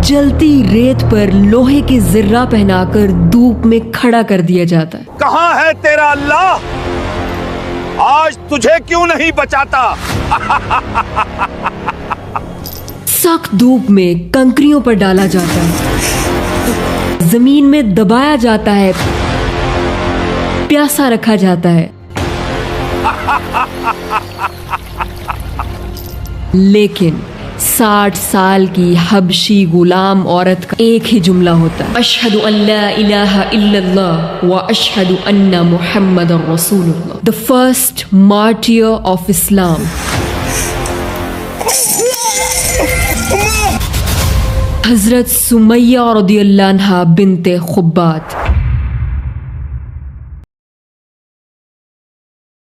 جلتی ریت پر لوہے کے زرہ پہنا کر دھوپ میں کھڑا کر دیا جاتا ہے۔ کہاں ہے تیرا اللہ؟ آج تجھے کیوں نہیں بچاتا؟ سخت دھوپ میں کنکریوں پر ڈالا جاتا ہے، زمین میں دبایا جاتا ہے، پیاسا رکھا جاتا ہے، لیکن 60 سال کی حبشی غلام عورت کا ایک ہی جملہ ہوتا ہے، اشہد ان لا الہ الا اللہ و اشہد ان محمد رسول اللہ، the first martyr of Islam۔ حضرت سمیہ رضی اللہ عنہا بنت خبات۔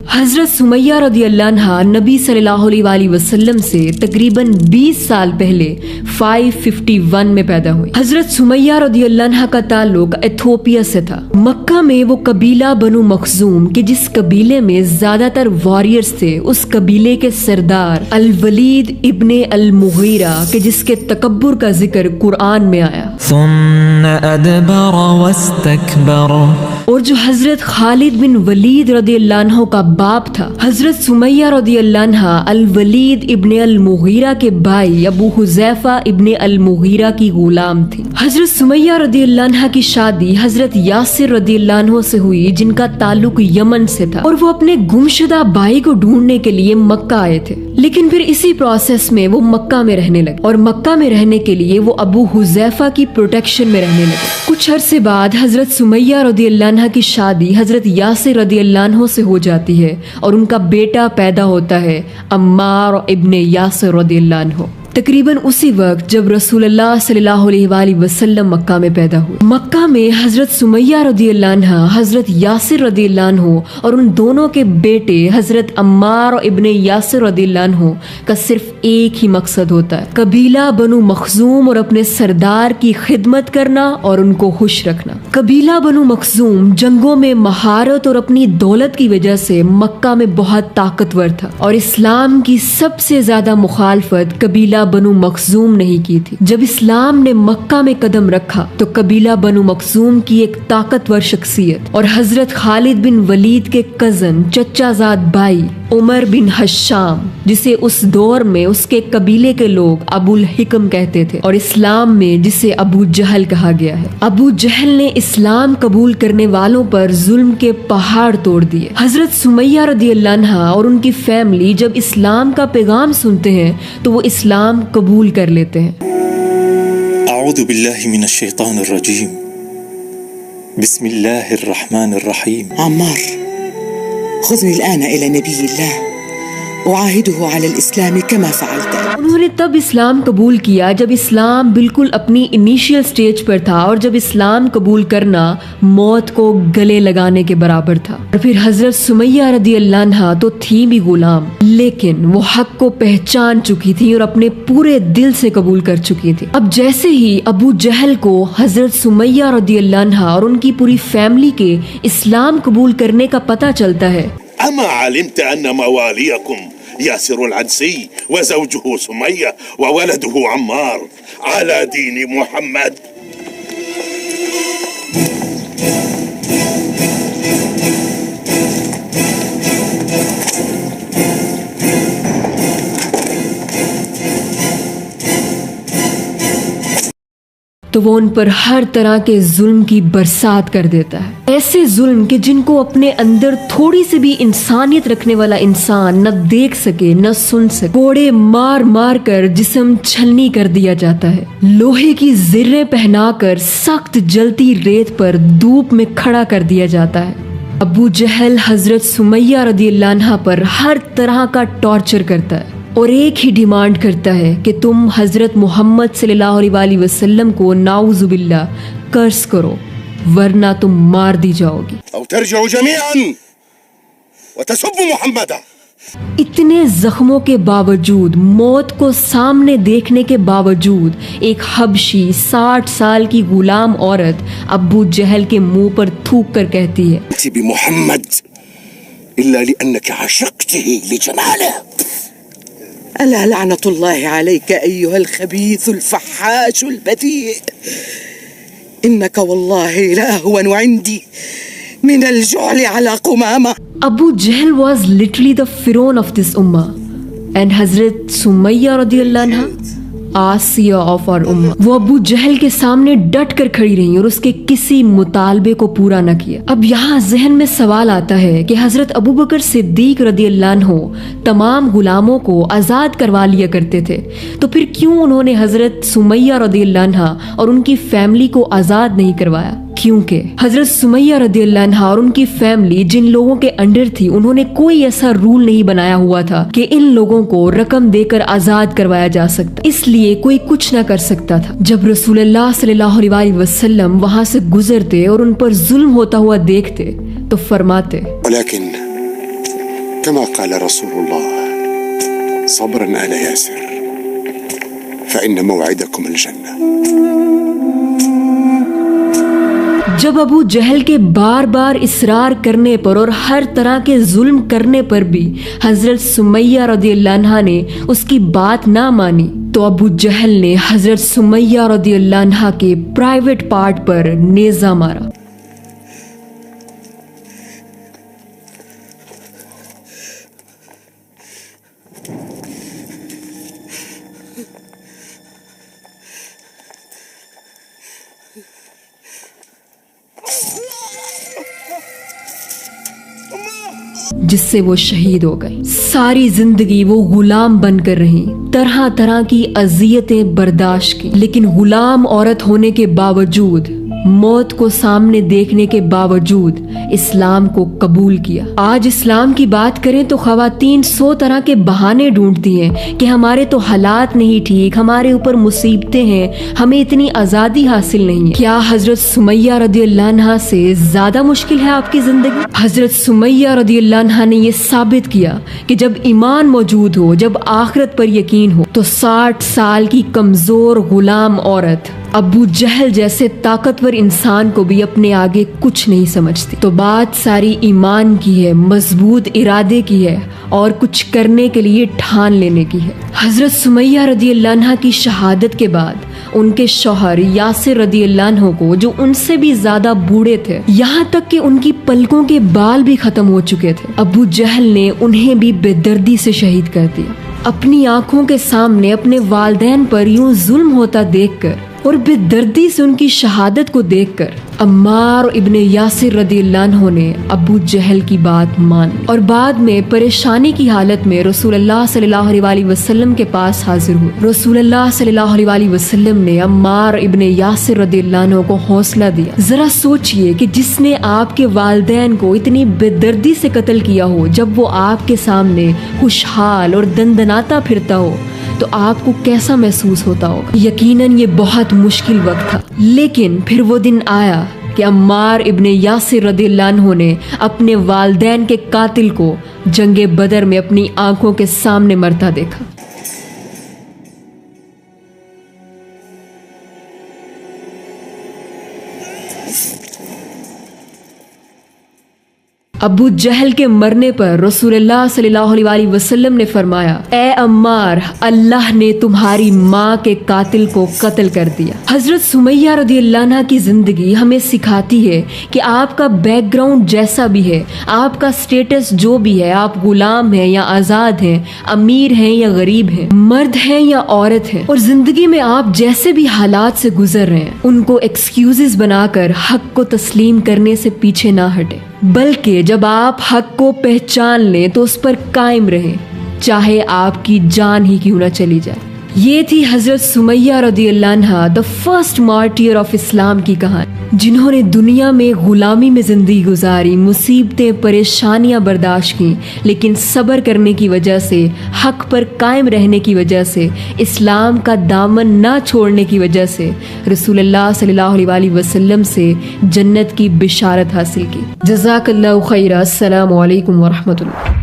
حضرت سمیہ رضی اللہ عنہا نبی صلی اللہ علیہ وآلہ وسلم سے تقریباً 20 سال پہلے 551 میں پیدا ہوئی۔ حضرت سمیہ رضی اللہ عنہا کا تعلق ایتھوپیا سے تھا۔ مکہ میں وہ قبیلہ بنو مخزوم کہ جس قبیلے میں زیادہ تر واریئرز تھے، اس قبیلے کے سردار الولید ابن المغیرہ کہ جس کے تکبر کا ذکر قرآن میں آیا، ثم ادبر واستکبر، اور جو حضرت خالد بن ولید رضی اللہ عنہ کا باپ تھا۔ حضرت سمیہ رضی اللہ عنہ الولید ابن المغیرہ کے بھائی ابو حذیفہ ابن المغیرہ کی غلام تھی۔ حضرت سمیہ رضی اللہ عنہ کی شادی حضرت یاسر رضی اللہ عنہ سے ہوئی جن کا تعلق یمن سے تھا، اور وہ اپنے گمشدہ بھائی کو ڈھونڈنے کے لیے مکہ آئے تھے، لیکن پھر اسی پروسیس میں وہ مکہ میں رہنے لگے، اور مکہ میں رہنے کے لیے وہ ابو حذیفہ کی پروٹیکشن میں رہنے لگے۔ کچھ عرصے بعد حضرت سمیہ رضی اللہ عنہ کی شادی حضرت یاسر رضی اللہ عنہ سے ہو جاتی ہے، اور ان کا بیٹا پیدا ہوتا ہے عمار ابن یاسر رضی اللہ عنہ، تقریباً اسی وقت جب رسول اللہ صلی اللہ علیہ وآلہ وسلم مکہ میں پیدا ہوئے۔ مکہ میں حضرت سمیہ رضی اللہ عنہ، حضرت یاسر رضی اللہ عنہ اور ان دونوں کے بیٹے حضرت عمار ابن یاسر رضی اللہ عنہ کا صرف ایک ہی مقصد ہوتا ہے، قبیلہ بنو مخزوم اور اپنے سردار کی خدمت کرنا اور ان کو خوش رکھنا۔ قبیلہ بنو مخزوم جنگوں میں مہارت اور اپنی دولت کی وجہ سے مکہ میں بہت طاقتور تھا، اور اسلام کی سب سے زیادہ مخالفت قبیلہ بنو مخزوم نہیں کی تھی۔ جب اسلام نے مکہ میں قدم رکھا تو قبیلہ بنو مخزوم کی ایک طاقتور شخصیت اور حضرت خالد بن ولید کے کزن چچا زاد بھائی عمر بن حشام، جسے اس دور میں اس کے قبیلے کے لوگ ابو الحکم کہتے تھے، اور اسلام میں جسے ابو جہل کہا گیا ہے۔ ابو جہل نے اسلام قبول کرنے والوں پر ظلم کے پہاڑ توڑ دیے۔ حضرت سمیہ رضی اللہ عنہ اور ان کی فیملی جب اسلام کا پیغام سنتے ہیں تو وہ اسلام قبول کر لیتے ہیں۔ اعوذ باللہ من الشیطان الرجیم، بسم اللہ الرحمن الرحیم۔ عمار، خذني الآن إلى نبي الله أعاهده على الإسلام كما فعلت۔ انہوں نے تب اسلام قبول کیا جب اسلام بالکل اپنی انیشیل سٹیج پر تھا، اور جب اسلام قبول کرنا موت کو گلے لگانے کے برابر تھا۔ اور پھر حضرت سمیہ رضی اللہ عنہا تو تھی بھی غلام، لیکن وہ حق کو پہچان چکی تھی اور اپنے پورے دل سے قبول کر چکی تھی۔ اب جیسے ہی ابو جہل کو حضرت سمیہ رضی اللہ عنہا اور ان کی پوری فیملی کے اسلام قبول کرنے کا پتہ چلتا ہے، أما علمت أن مواليكم ياسر العنسي وزوجه سمية وولده عمار على دين محمد؟ تو وہ ان پر ہر طرح کے ظلم کی برسات کر دیتا ہے، ایسے ظلم کہ جن کو اپنے اندر تھوڑی سی بھی انسانیت رکھنے والا انسان نہ دیکھ سکے نہ سن سکے۔ کوڑے مار مار کر جسم چھلنی کر دیا جاتا ہے، لوہے کی زریں پہنا کر سخت جلتی ریت پر دھوپ میں کھڑا کر دیا جاتا ہے۔ ابو جہل حضرت سمیہ رضی اللہ عنہا پر ہر طرح کا ٹارچر کرتا ہے، اور ایک ہی ڈیمانڈ کرتا ہے کہ تم حضرت محمد صلی اللہ علیہ وآلہ وسلم کو نعوذ باللہ کرس کرو، ورنہ تم مار دی جاؤ گی۔ أو ترجعوا جميعا وتسبوا محمدا۔ اتنے زخموں کے باوجود، موت کو سامنے دیکھنے کے باوجود، ایک حبشی 60 سال کی غلام عورت ابو جہل کے منہ پر تھوک کر کہتی ہے، بمحمد إلا لأنك عشقته لجماله۔ ألا لعنة الله عليك أيها الخبيث الفحاش البذيء، إنك والله لأهون عندي من الجعل على قمامة. Abu Jahl was literally the Pharaoh of this ummah, and Hazrat Sumayya radiyallahu anha, Asiya of our उम्मा, वो अबू जहल के सामने डट कर खड़ी रही और उसके किसी मुतालबे को पूरा न किया। अब यहाँ जहन में सवाल आता है कि हजरत अबू बकर सिद्दीक रदियल्लाहु अन्हु तमाम गुलामों को आज़ाद करवा लिया करते थे, तो फिर क्यों उन्होंने हजरत सुमैया रदियल्लाहु अन्हा और उनकी फैमिली को आज़ाद नहीं करवाया? क्योंकि हजरत सुमैया रदियल्लाहु अन्हा और उनकी फैमिली जिन लोगों के अंडर थी, उन्होंने कोई ऐसा रूल नहीं बनाया हुआ था कि इन लोगों को रकम देकर आज़ाद करवाया जा सकता, इसलिए कोई कुछ न कर सकता था। जब रसूलुल्लाह सल्लल्लाहु अलैहि वसल्लम वहां से गुजरते और उन पर जुल्म होता हुआ देखते तो फरमाते, वलाकिन कमा क़ाल रसूलुल्लाह सब्रन आला यासिर फ़इन्न मौइदकुम अल-जन्नह। जब अबू जहल के बार बार इसरार करने पर और हर तरह के जुल्म करने पर भी हजरत सुमैया रदियल्लाहु अन्हा ने उसकी बात ना मानी, तो अबू जहल ने हजरत सुमैया रदियल्लाहु अन्हा के प्राइवेट पार्ट पर नेज़ा मारा। जिससे वो शहीद हो गई। सारी जिंदगी वो गुलाम बनकर रही, तरह तरह की अजियतें बर्दाश्त की, लेकिन गुलाम औरत होने के बावजूद, मौत को सामने देखने के बावजूद इस्लाम को कबूल किया। आज इस्लाम की बात करें तो ख़वातीन 100 तरह के बहाने ढूंढती हैं कि हमारे तो हालात नहीं ठीक, हमारे ऊपर मुसीबतें हैं, हमें इतनी आज़ादी हासिल नहीं है। क्या हजरत सुमैया रदियल्लाहु अन्हा से ज़्यादा मुश्किल है आपकी ज़िंदगी? हजरत सुमैया रदियल्लाहु अन्हा ने ये साबित किया कि जब ईमान मौजूद हो, जब आखिरत पर यकीन हो, तो 60 साल की कमज़ोर गुलाम औरत अबू जहल जैसे ताकतवर इंसान को भी अपने आगे कुछ नहीं समझती। तो बात सारी ईमान की है, मजबूत इरादे की है और कुछ करने के लिए ठान लेने की है। हजरत सुमैया रदियल्लाहु अन्हा की शहादत के बाद उनके शौहर यासिर रदियल्लाहु अन्हु को, जो उनसे भी ज्यादा बूढ़े थे, यहाँ तक कि उनकी पलकों के बाल भी खत्म हो चुके थे, अबू जहल ने उन्हें भी बेदर्दी से शहीद कर दिया। अपनी आंखों के सामने अपने वालिदैन पर यूं जुल्म होता देखकर और बेदर्दी से उनकी शहादत को देखकर अम्मार इब्ने यासिर रदियल्लाहु अन्हु ने अबू जहल की बात मानी और बाद में परेशानी की हालत में रसूलुल्लाह सल्लल्लाहु अलैहि वसल्लम के पास हाजिर हुए। रसूलुल्लाह सल्लल्लाहु अलैहि वसल्लम ने अम्मार इब्ने यासिर रदियल्लाहु अन्हु को हौसला दिया। जरा सोचिए कि जिसने आपके वालिदैन को इतनी बेदर्दी से कत्ल किया हो, जब वो आपके सामने खुशहाल और दंदनाता फिरता हो, तो आपको कैसा महसूस होता होगा। यकीनन ये बहुत मुश्किल वक्त था, लेकिन फिर वो दिन आया कि अम्मार इब्ने यासिर रदियल्लाहु अन्हु ने अपने वालिदैन के कातिल को जंगे बदर में अपनी आंखों के सामने मरता देखा। अबू जहल के मरने पर रसूलुल्लाह सल्लल्लाहु अलैहि वसल्लम ने फरमाया, ए अम्मार, अल्लाह ने तुम्हारी माँ के कातिल को कत्ल कर दिया। हजरत सुमैया रदियल्लाहु अन्हा की जिंदगी हमें सिखाती है कि आपका बैकग्राउंड जैसा भी है, आपका स्टेटस जो भी है, आप गुलाम हैं या आज़ाद हैं, अमीर हैं या गरीब हैं, मर्द हैं या औरत हैं, और जिंदगी में आप जैसे भी हालात से गुजर रहे हैं, उनको एक्सक्यूजेस बनाकर हक को तस्लीम करने से पीछे ना हटे, बल्कि जब आप हक को पहचान लें तो उस पर कायम रहें, चाहे आपकी जान ही क्यों ना चली जाए। ये थी हजरत सुमैया रदियल्लाहु अन्हा, the first martyr of Islam की कहानी, जिन्होंने दुनिया में गुलामी में जिंदगी गुजारी, मुसीबतें परेशानियां बर्दाश्त की, लेकिन सब्र करने की वजह से, हक पर कायम रहने की वजह से, इस्लाम का दामन ना छोड़ने की वजह से रसूलुल्लाह सल्लल्लाहु अलैहि वसल्लम से जन्नत की बिशारत हासिल की। जज़ाकल्लाहु खैरा। अस्सलामु अलैकुम व रहमतुल्लाह।